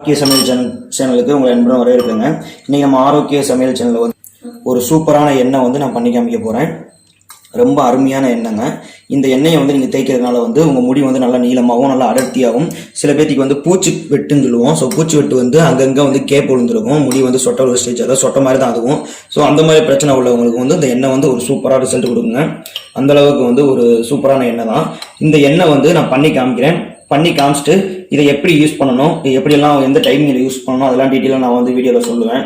ஆரோக்கிய சமையல் சேனலுக்கு உங்களை அன்புடன் வரவேற்கிறேங்க. இன்னைக்கு நம்ம ஆரோக்கிய சமையல் சேனலில் வந்து ஒரு சூப்பரான எண்ணெய் வந்து நான் பண்ணி காமிக்க போகிறேன். ரொம்ப அருமையான எண்ணெய்ங்க. இந்த எண்ணெயை வந்து நீங்கள் தேய்க்கிறதுனால வந்து உங்கள் முடி வந்து நல்லா நீளமாகவும் நல்லா அடர்த்தியாகவும், சில பேர்த்துக்கு வந்து பூச்சி வெட்டுன்னு சொல்லுவோம். ஸோ பூச்சி வெட்டு வந்து அங்கங்கே வந்து கேப் விழுந்துருக்கும், முடி வந்து சொட்ட ஒரு ஸ்டேஜ், அதாவது சொட்ட மாதிரி தான் அதுவும். ஸோ அந்த மாதிரி பிரச்சனை உள்ளவங்களுக்கு வந்து இந்த எண்ணெய் வந்து ஒரு சூப்பராக ரிசல்ட் கொடுக்குங்க. அந்தளவுக்கு வந்து ஒரு சூப்பரான எண்ணெய் தான் இந்த எண்ணெய். வந்து நான் பண்ணி காமிக்கிறேன். பண்ணி காமிச்சிட்டு இதை எப்படி யூஸ் பண்ணணும், எப்படியெல்லாம் எந்த டைமிங்கில் யூஸ் பண்ணணும், அதெல்லாம் டீட்டெயிலாக நான் வந்து வீடியோவில் சொல்லுவேன்.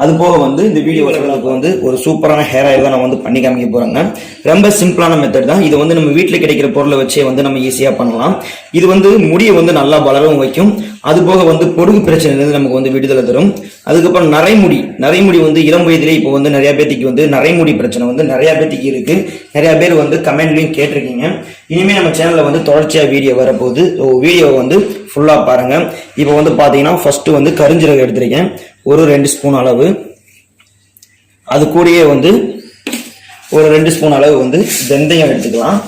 அது போக வந்து இந்த வீடியோவில் வந்து ஒரு சூப்பரான ஹேர் ஆயில் தான் நான் வந்து பண்ணி காமிக்க போகிறேங்க. ரொம்ப சிம்பிளான மெத்தட் தான். இது வந்து நம்ம வீட்டில் கிடைக்கிற பொருளை வச்சே வந்து நம்ம ஈஸியாக பண்ணலாம். இது வந்து முடியை வந்து நல்லா வளரவும் வைக்கும். அது போக வந்து பொடுகு பிரச்சனையிலிருந்து நமக்கு வந்து விடுதலை தரும். அதுக்கப்புறம் நரைமுடி வந்து இளம் வயதிலே இப்போ வந்து நிறைய பேத்திக்கு வந்து நரைமுடி பிரச்சனை வந்து நிறைய பேத்திக்கு இருக்கு. நிறைய பேர் வந்து கமெண்ட்லையும் கேட்டிருக்கீங்க. இனிமேல் நம்ம சேனலில் வந்து தொடர்ச்சியாக வீடியோ வரப்போகுது. ஸோ வீடியோவை வந்து ஃபுல்லாக பாருங்க. இப்போ வந்து பார்த்தீங்கன்னா ஃபர்ஸ்ட் வந்து கருஞ்சீரகம் எடுத்திருக்கேன், ஒரு 2 ஸ்பூன் அளவு. அது கூடயே வந்து ஒரு 2 ஸ்பூன் அளவு வந்து வெந்தயம் எடுத்துக்கலாம்.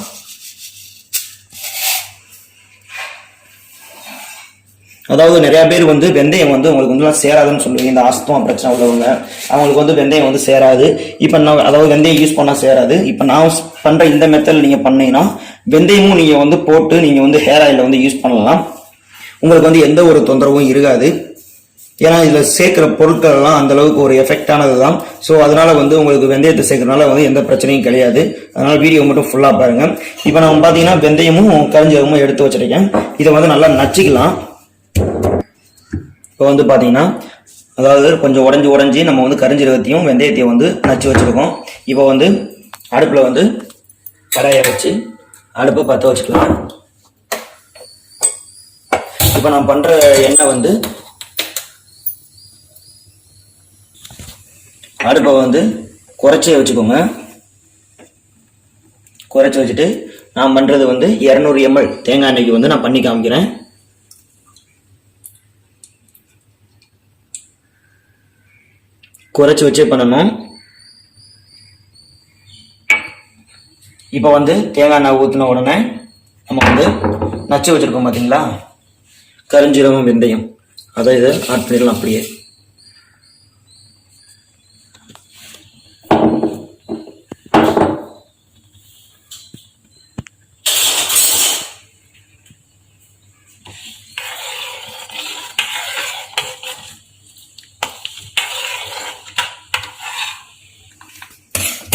அதாவது நிறைய பேர் வந்து வெந்தயம் வந்து உங்களுக்கு வந்து சேராதுன்னு சொல்லுவீங்க. இந்த ஆஸ்துமா பிரச்சனை உள்ளவங்க அவங்களுக்கு வந்து வெந்தயம் வந்து சேராது. இப்போ நான் அதாவது வெந்தயம் யூஸ் பண்ணால் சேராது. இப்போ நான் பண்ற இந்த மெத்தடில் நீங்கள் பண்ணீங்கன்னா வெந்தயமும் நீங்கள் வந்து போட்டு நீங்கள் வந்து ஹேர் ஆயிலில் வந்து யூஸ் பண்ணலாம். உங்களுக்கு வந்து எந்த ஒரு தொந்தரவும் இருக்காது. ஏன்னா இதில் சேர்க்குற பொருட்கள் எல்லாம் அந்த அளவுக்கு ஒரு எஃபெக்டானது தான். ஸோ அதனால வந்து உங்களுக்கு வெந்தயத்தை சேர்க்கறதுனால வந்து எந்த பிரச்சனையும் கிடையாது. அதனால வீடியோ மட்டும் ஃபுல்லாக பாருங்க. இப்போ நம்ம பார்த்தீங்கன்னா வெந்தயமும் கருஞ்சீரகமும் எடுத்து வச்சிருக்கேன். இதை வந்து நல்லா நச்சுக்கலாம். இப்போ வந்து பார்த்தீங்கன்னா அதாவது கொஞ்சம் உடஞ்சி நம்ம வந்து கருஞ்சீரகத்தையும் வெந்தயத்தையும் வந்து நச்சு வச்சிருக்கோம். இப்போ வந்து அடுப்பில் வந்து கடாயை வச்சு அடுப்பை பற்ற வச்சுக்கலாம். இப்போ நான் பண்ற எண்ணெய் வந்து அடுப்பை வந்து குறைச்சே வச்சுக்கோங்க. குறைச்சி வச்சுட்டு நான் பண்றது வந்து 200 ml தேங்காய் எண்ணெய்க்கு வந்து நான் பண்ணி காமிக்கிறேன். குறைச்சி வச்சே பண்ணணும். இப்போ வந்து தேங்காய் எண்ணெய் ஊற்றின உடனே நம்ம வந்து நச்சு வச்சிருக்கோம் பார்த்தீங்களா, கருஞ்சீரகம் வெந்தயம், அதை இதை ஆட் பண்ணிடலாம் அப்படியே.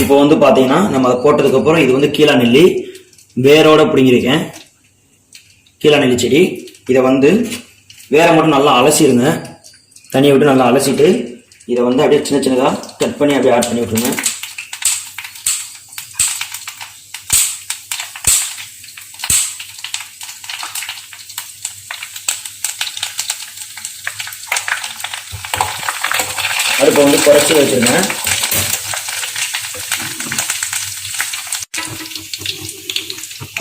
இப்போ வந்து பார்த்தீங்கன்னா நம்ம அதை போட்டதுக்கு அப்புறம் இது வந்து கீழா நெல்லி வேரோட பிடிங்கிருக்கேன். கீழா நெல்லி செடி. இதை வந்து வேரை மட்டும் நல்லா அலசிடுங்க. தண்ணியை விட்டு நல்லா அலசிட்டு இதை வந்து அப்படியே சின்ன சின்னதாக கட் பண்ணி அப்படியே ஆட் பண்ணி விட்டுருங்க. அடுப்பை வந்து குறைச்சி வச்சிருங்க.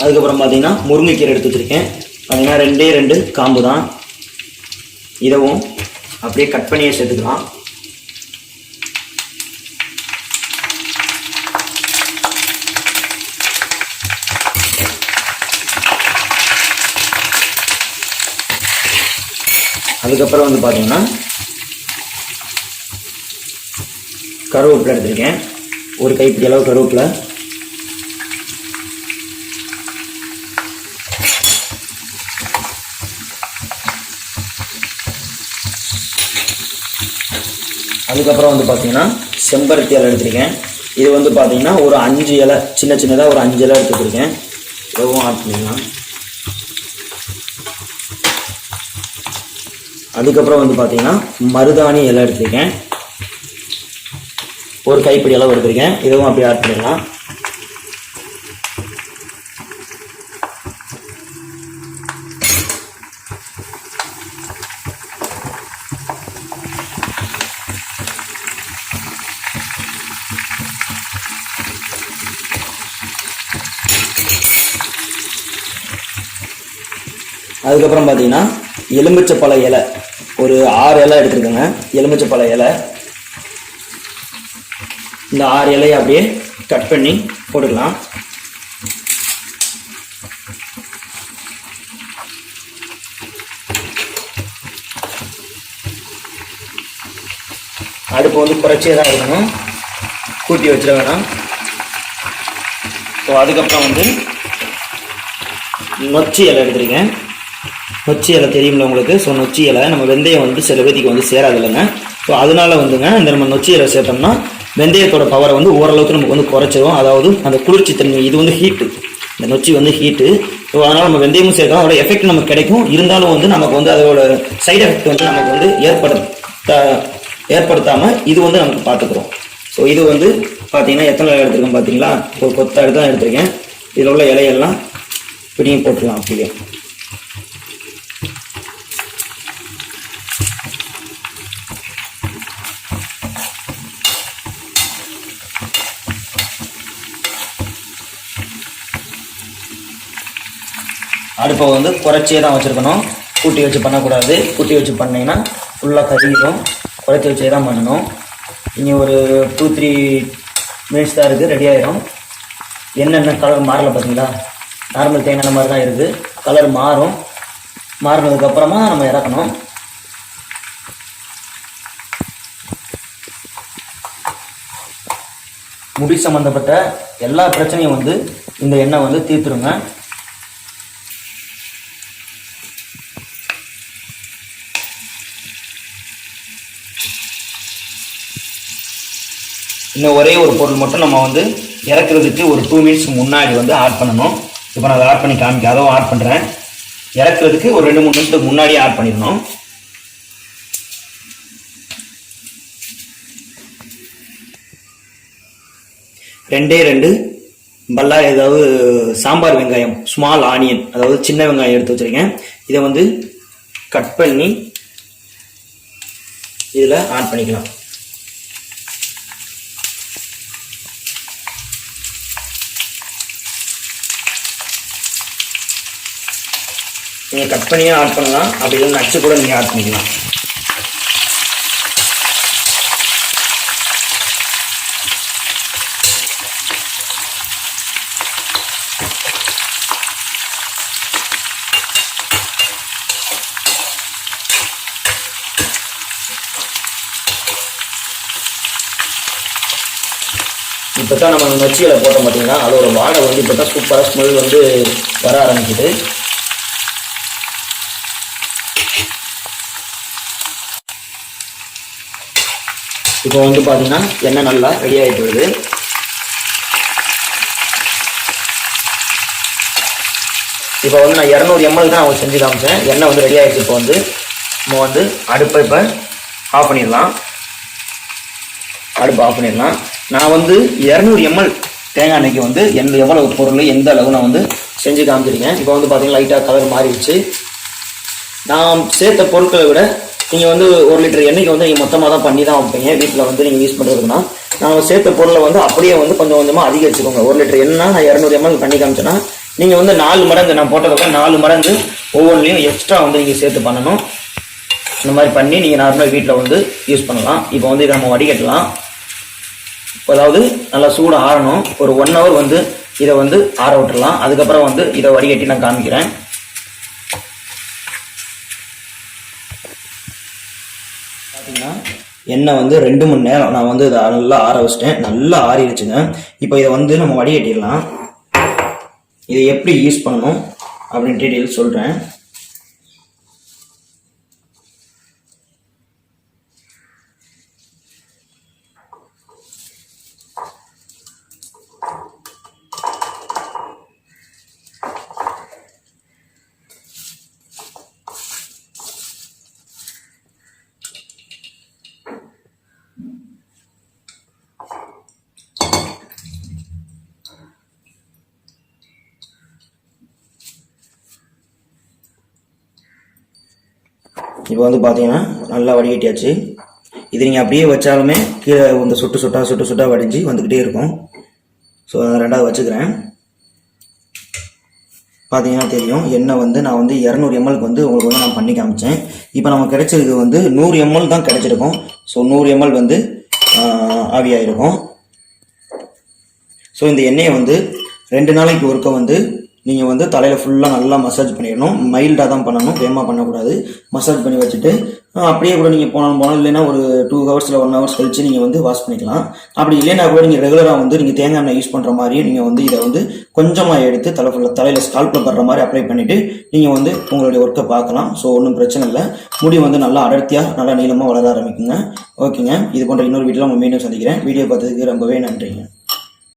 அதுக்கப்புறம் பார்த்தீங்கன்னா முருங்கைக்கீரை எடுத்து வச்சிருக்கேன். பார்த்தீங்கன்னா 2 காம்பு தான். இதவும் அப்படியே கட் பண்ணியே சேர்த்துக்கலாம். அதுக்கப்புறம் வந்து பார்த்தீங்கன்னா கருவேப்பிலை எடுத்திருக்கேன், ஒரு கைப்பிடி அளவு கருவேப்பிலை. அதுக்கப்புறம் வந்து பார்த்தீங்கன்னா செம்பருத்தி இலை எடுத்திருக்கேன். இது வந்து பார்த்தீங்கன்னா ஒரு 5 இலை, சின்னதாக ஒரு 5 இலை எடுத்துருக்கேன். இதுவும் ஆட் பண்ணிக்கலாம். அதுக்கப்புறம் வந்து பார்த்தீங்கன்னா மருதாணி இலை எடுத்திருக்கேன், ஒரு கைப்பிடி அளவு எடுத்திருக்கேன். இதுவும் அப்படியே ஆட் பண்ணிடலாம். அதுக்கப்புறம் பார்த்தீங்கன்னா எலுமிச்சப்பழ இலை ஒரு 6 இலை எடுத்துருக்கேங்க. எலுமிச்சப்பழ இலை இந்த 6 இலையை அப்படியே கட் பண்ணி போட்டுக்கலாம். அடுப்பு வந்து குறைச்சே தான் இருக்கணும், கூட்டி வச்சிட வேணாம். ஸோ அதுக்கப்புறம் வந்து நொச்சி இலை எடுத்துருக்கேன். நொச்சி இலை தெரியுமில்ல உங்களுக்கு. ஸோ நொச்சி இலை நம்ம வெந்தயம் வந்து சில பேத்திக்கு வந்து சேராது இல்லைங்க. ஸோ அதனால வந்துங்க இந்த நம்ம நொச்சி இலை சேர்த்தோம்னா வெந்தயத்தோட பவரை வந்து ஓரளவுக்கு நமக்கு வந்து குறைச்சிடும். அதாவது அந்த குளிர்ச்சி தன்மை, இது வந்து ஹீட்டு, இந்த நொச்சி வந்து ஹீட்டு. ஸோ அதனால் நம்ம வெந்தயமும் சேர்க்கலாம், அதோட எஃபெக்ட் நமக்கு கிடைக்கும். இருந்தாலும் வந்து நமக்கு வந்து அதோட சைடு எஃபெக்ட் வந்து நமக்கு வந்து ஏற்படுத்தாமல் இது வந்து நமக்கு பார்த்துக்குறோம். ஸோ இது வந்து பார்த்தீங்கன்னா எத்தனை இலை எடுத்துருக்கேன் பார்த்தீங்களா, ஒரு கொத்த எடுத்து தான் எடுத்திருக்கேன். இதில் உள்ள இலையெல்லாம் பிடியும் போட்டுக்கலாம் அப்படியே. அடுப்பை வந்து குறைச்சே தான் வச்சுருக்கணும், கூட்டி வச்சு பண்ணக்கூடாது. கூட்டி வச்சு பண்ணிங்கன்னா ஃபுல்லாக கருகிடும். குறைச்சி வச்சே தான் பண்ணணும். இனி ஒரு 2-3 மினிட்ஸ் தான் இருக்குது, ரெடி ஆகிடும். என்னென்ன கலர் மாறலை பார்த்தீங்களா, நார்மல் தேங்காய் மாதிரி தான் இருக்குது. கலர் மாறும், மாறினதுக்கப்புறமா நம்ம இறக்கணும். முடி சம்மந்தப்பட்ட எல்லா பிரச்சனையும் வந்து இந்த எண்ணெய் வந்து தீர்த்துருங்க. இன்னும் ஒரே ஒரு பொருள் மட்டும் நம்ம வந்து இறக்குறதுக்கு ஒரு 2 மினிட்ஸ் முன்னாடி வந்து ஆட் பண்ணணும். இப்போ நான் அதை ஆட் பண்ணி காமிக்க, அதுவும் ஆட் பண்ணுறேன். இறக்குறதுக்கு ஒரு 2-3 நிமிஷத்துக்கு முன்னாடியே ஆட் பண்ணிடணும். ரெண்டே 2 பல்லா ஏதாவது சாம்பார் வெங்காயம், ஸ்மால் ஆனியன், அதாவது சின்ன வெங்காயம் எடுத்து வச்சுருக்கேன். இதை வந்து கட் பண்ணி இதில் ஆட் பண்ணிக்கலாம். நீங்கள் கட் பண்ணியே ஆட் பண்ணலாம், அப்படி இல்லைன்னா நச்சு கூட நீங்கள் ஆட் பண்ணிக்கலாம். இப்போ தான் நம்ம நொச்சியில் போட்டோம் பார்த்தீங்கன்னா அதோட வாடை வந்து இப்போ தான் சூப்பராக ஸ்மெல் வந்து வர ஆரம்பிக்குது. இப்போ வந்து பார்த்தீங்கன்னா எண்ணெய் நல்லா ரெடி ஆகிட்டு வருது. இப்போ வந்து நான் 200 ml தான் அவங்க செஞ்சு காமிச்சேன். எண்ணெய் வந்து ரெடி ஆகிடுச்சு. இப்போ வந்து நம்ம வந்து அடுப்பை இப்போ ஆஃப் பண்ணிடலாம். அடுப்பு ஆஃப் பண்ணிடலாம். நான் வந்து 200 ml தேங்காய் எண்ணெய்க்கு வந்து எவ்வளவு பொருள் எந்த அளவு நான் வந்து செஞ்சு காமிச்சிருக்கேன். இப்போ வந்து பார்த்தீங்கன்னா லைட்டாக கலர் மாறிடுச்சு. நான் சேர்த்த பொருட்களை விட நீங்கள் வந்து 1 லிட்டர் எண்ணெய்க்கு வந்து நீங்கள் மொத்தமாக தான் பண்ணி தான் வைப்பீங்க வீட்டில் வந்து நீங்கள் யூஸ் பண்ணுறதுக்குன்னா. நான் சேர்த்த பொருளை வந்து அப்படியே வந்து கொஞ்சம் கொஞ்சமாக அதிகரிச்சுக்கோங்க. 1 லிட்டர் எண்ணெய் நான் 200 ml பண்ணி காமிச்சேன்னா நீங்கள் வந்து 4 மடங்கு, நான் போட்டதுக்கு 4 மடங்கு ஒவ்வொன்றிலையும் எக்ஸ்ட்ரா வந்து நீங்கள் சேர்த்து பண்ணணும். இந்த மாதிரி பண்ணி நீங்கள் நார்மலாக வீட்டில் வந்து யூஸ் பண்ணலாம். இப்போ வந்து இதை நம்ம வடிகட்டலாம். அதாவது நல்லா சூடு ஆறணும். ஒரு 1 hour வந்து இதை வந்து ஆற விட்டுடலாம். அதுக்கப்புறம் வந்து இதை வடிகட்டி நான் காமிக்கிறேன். பார்த்தீங்கன்னா எண்ணெய் வந்து 2 மணி நேரம் நான் வந்து இதை நல்லா ஆற வச்சிட்டேன். நல்லா ஆறிடுச்சுங்க. இப்போ இதை வந்து நம்ம வடிகட்டிடலாம். இதை எப்படி யூஸ் பண்ணணும் அப்படின்னு டீட்டெயில் சொல்கிறேன். இப்போ வந்து பார்த்தீங்கன்னா நல்லா வடிகட்டியாச்சு. இது நீங்கள் அப்படியே வச்சாலுமே கீழே இந்த சுட்டு சுட்டாக வடிஞ்சு வந்துக்கிட்டே இருக்கும். ஸோ அதை 2வது வச்சுக்கிறேன். பார்த்தீங்கன்னா தெரியும் எண்ணெய் வந்து நான் வந்து 200 ml வந்து உங்களுக்கு வந்து நான் பண்ணி காமிச்சேன். இப்போ நம்ம கிடைச்சது வந்து 100 ml தான் கிடைச்சிருக்கும். ஸோ 100 ml வந்து ஆவியாயிருக்கும். ஸோ இந்த எண்ணெயை வந்து 2 நாளைக்கு ஒருக்க வந்து நீங்கள் வந்து தலையில் ஃபுல்லாக நல்லா மசாஜ் பண்ணிடணும். மைல்டாக தான் பண்ணணும், வேகமாக பண்ணக்கூடாது. மசாஜ் பண்ணி வச்சுட்டு அப்படியே கூட நீங்கள் போனாலும் இல்லைன்னா ஒரு 2 ஹவர்ஸ் 1 ஹவர்ஸ் கழிச்சு நீங்கள் வந்து வாஷ் பண்ணிக்கலாம். அப்படி இல்லைன்னா கூட நீங்கள் ரெகுலராக வந்து நீங்கள் தேங்காய் எண்ணெய் யூஸ் பண்ணுற மாதிரி நீங்கள் வந்து இதை வந்து கொஞ்சமாக எடுத்து தலையில் ஸ்கால்பில் படுற மாதிரி அப்ளை பண்ணிவிட்டு நீங்கள் வந்து உங்களுடைய ஒர்க்கை பார்க்கலாம். ஸோ ஒன்றும் பிரச்சனை இல்லை. முடி வந்து நல்லா அடர்த்தியாக நல்லா நீளமாக வளர ஆரம்பிக்குங்க. ஓகேங்க, இது போன்ற இன்னொரு வீடியோவில் உங்கள் மீண்டும் சந்திக்கிறேன். வீடியோ பார்த்ததுக்கு ரொம்பவே நன்றிங்க.